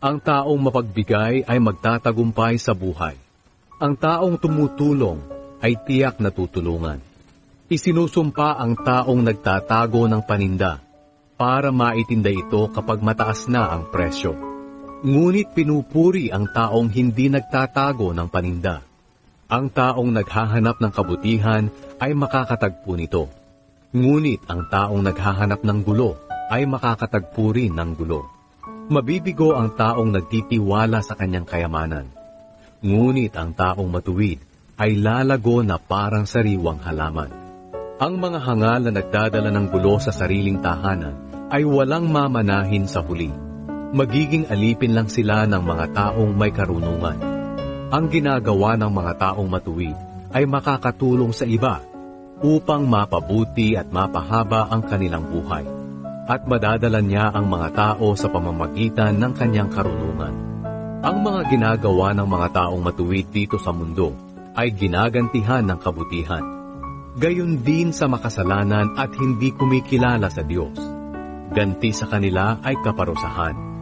Ang taong mapagbigay ay magtatagumpay sa buhay. Ang taong tumutulong ay tiyak na tutulungan. Isinusumpa ang taong nagtatago ng paninda para maitinda ito kapag mataas na ang presyo. Ngunit pinupuri ang taong hindi nagtatago ng paninda. Ang taong naghahanap ng kabutihan ay makakatagpo nito. Ngunit ang taong naghahanap ng gulo ay makakatagpo rin ng gulo. Mabibigo ang taong nagtitiwala sa kanyang kayamanan. Ngunit ang taong matuwid ay lalago na parang sariwang halaman. Ang mga hangal na nagdadala ng gulo sa sariling tahanan ay walang mamanahin sa huli. Magiging alipin lang sila ng mga taong may karunungan. Ang ginagawa ng mga taong matuwid ay makakatulong sa iba upang mapabuti at mapahaba ang kanilang buhay. At madadala niya ang mga tao sa pamamagitan ng kanyang karunungan. Ang mga ginagawa ng mga taong matuwid dito sa mundo ay ginagantihan ng kabutihan. Gayon din sa makasalanan at hindi kumikilala sa Diyos. Ganti sa kanila ay kaparusahan.